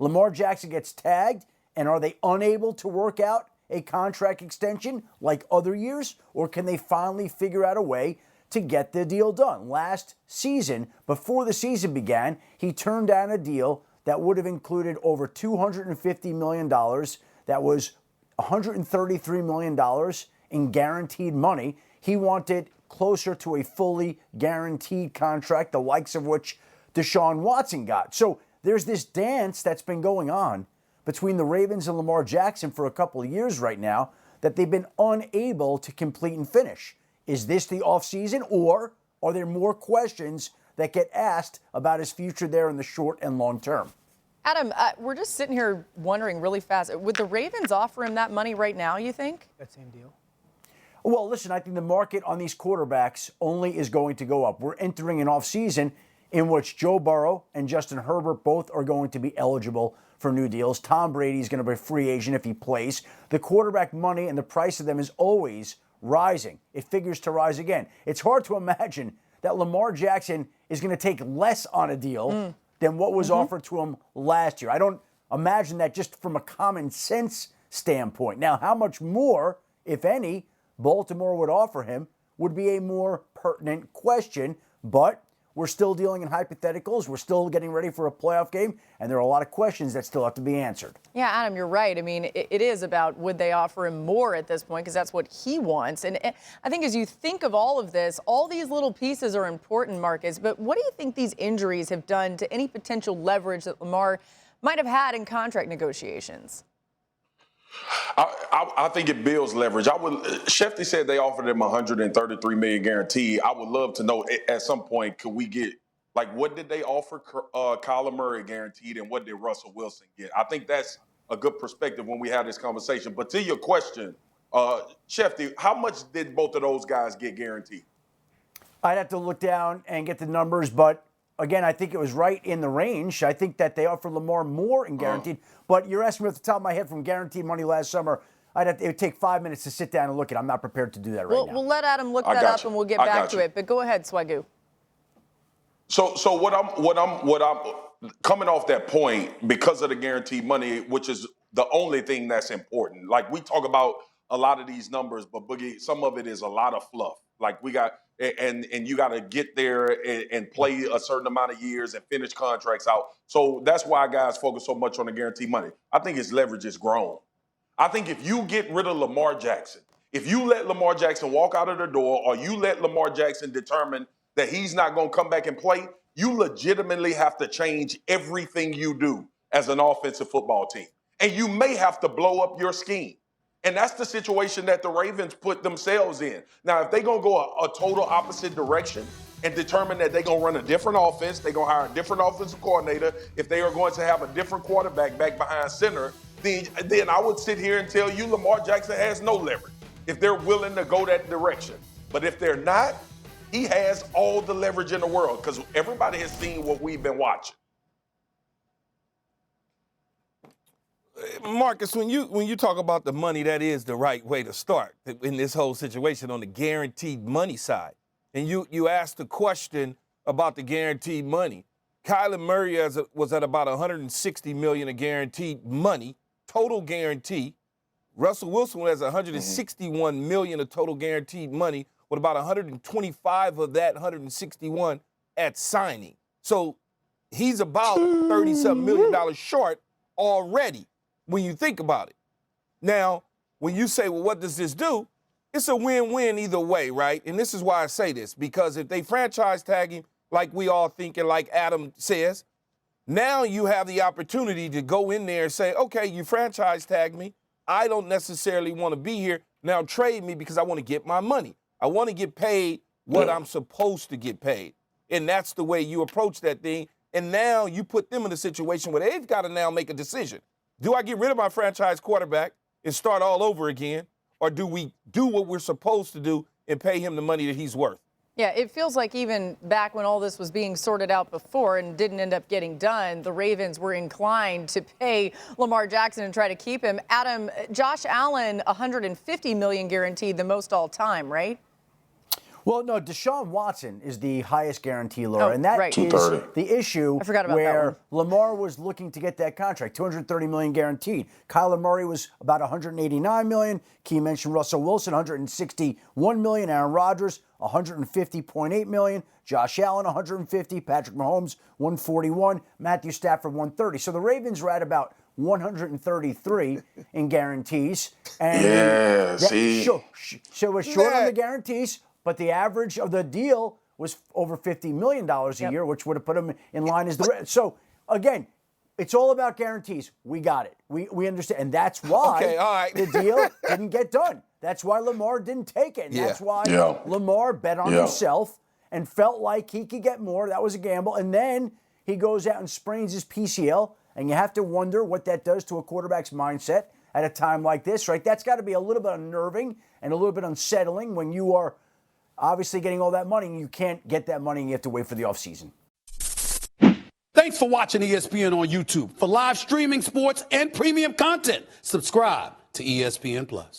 Lamar Jackson gets tagged, and are they unable to work out a contract extension like other years, or can they finally figure out a way to get the deal done? Last season, before the season began, he turned down a deal that would have included over $250 million. That was $133 million in guaranteed money. He wanted closer to a fully guaranteed contract, the likes of which Deshaun Watson got. So there's this dance that's been going on between the Ravens and Lamar Jackson for a couple of years right now that they've been unable to complete and finish. Is this the offseason, or are there more questions that get asked about his future there in the short and long term? Adam, we're just sitting here wondering really fast. Would the Ravens offer him that money right now, you think? That same deal. Well, listen, I think the market on these quarterbacks only is going to go up. We're entering an offseason in which Joe Burrow and Justin Herbert both are going to be eligible for new deals. Tom Brady is going to be a free agent if he plays. The quarterback money and the price of them is always rising. It figures to rise again. It's hard to imagine that Lamar Jackson is going to take less on a deal than what was offered to him last year. I don't imagine that just from a common sense standpoint. Now, how much more, if any, Baltimore would offer him would be a more pertinent question, but we're still dealing in hypotheticals. We're still getting ready for a playoff game, and there are a lot of questions that still have to be answered. Yeah, Adam, you're right. I mean, it is about would they offer him more at this point, because that's what he wants. And I think as you think of all of this, all these little pieces are important, Marcus, but what do you think these injuries have done to any potential leverage that Lamar might have had in contract negotiations? I think it builds leverage. Shefty said they offered him $133 million guarantee. I would love to know at some point, could we get, like, what did they offer Kyler Murray guaranteed, and what did Russell Wilson get? I think that's a good perspective when we have this conversation. But to your question, Shefty, how much did both of those guys get guaranteed? I'd have to look down and get the numbers, but again, I think it was right in the range. I think that they offered Lamar more in guaranteed. But you're asking me off the top of my head from guaranteed money last summer. It would take 5 minutes to sit down and look at it. I'm not prepared to do that right now. We'll let Adam look that up, and we'll get back to it. But go ahead, Swagoo. So what I'm coming off that point, because of the guaranteed money, which is the only thing that's important. Like, we talk about a lot of these numbers, but Boogie, some of it is a lot of fluff. Like, we got, and you got to get there and play a certain amount of years and finish contracts out. So that's why guys focus so much on the guaranteed money. I think his leverage is grown. I think if you get rid of Lamar Jackson, if you let Lamar Jackson walk out of the door, or you let Lamar Jackson determine that he's not going to come back and play, you legitimately have to change everything you do as an offensive football team. And you may have to blow up your scheme. And that's the situation that the Ravens put themselves in. Now, if they're going to go a total opposite direction and determine that they're going to run a different offense, they're going to hire a different offensive coordinator, if they are going to have a different quarterback back behind center, then I would sit here and tell you Lamar Jackson has no leverage if they're willing to go that direction. But if they're not, he has all the leverage in the world, because everybody has seen what we've been watching. Marcus, when you talk about the money, that is the right way to start in this whole situation on the guaranteed money side. And you asked the question about the guaranteed money. Kyler Murray was at about $160 million of guaranteed money, total guarantee. Russell Wilson has $161 million of total guaranteed money, with about 125 of that 161 at signing. So he's about $30-something million short already when you think about it. Now, when you say, well, what does this do? It's a win-win either way, right? And this is why I say this, because if they franchise tag him like we all think and like Adam says, now you have the opportunity to go in there and say, okay, you franchise tag me. I don't necessarily want to be here. Now trade me because I want to get my money. I want to get paid what I'm supposed to get paid. And that's the way you approach that thing. And now you put them in a situation where they've got to now make a decision. Do I get rid of my franchise quarterback and start all over again? Or do we do what we're supposed to do and pay him the money that he's worth? Yeah, it feels like even back when all this was being sorted out before and didn't end up getting done, the Ravens were inclined to pay Lamar Jackson and try to keep him. Adam, Josh Allen, $150 million guaranteed, the most all time, right? Well, no, Deshaun Watson is the highest guarantee, Laura, Oh, and that right. is 230. the issue I forgot about that where Lamar was looking to get that contract, $230 million guaranteed. Kyler Murray was about $189 million. Key mentioned Russell Wilson, $161 million. Aaron Rodgers, $150.8 million. Josh Allen, $150. Patrick Mahomes, $141. Matthew Stafford, $130. So the Ravens were at about $133 in guarantees. And Yeah, see? So we're short on the guarantees, but the average of the deal was over $50 million a year, which would have put him in line as the rest. So, again, it's all about guarantees. We got it. We understand. And that's why the deal didn't get done. That's why Lamar didn't take it. And that's why Lamar bet on himself and felt like he could get more. That was a gamble. And then he goes out and sprains his PCL. And you have to wonder what that does to a quarterback's mindset at a time like this, right? That's got to be a little bit unnerving and a little bit unsettling when you are obviously getting all that money and you can't get that money and you have to wait for the offseason. Thanks for watching ESPN on YouTube. For live streaming sports and premium content, subscribe to ESPN Plus.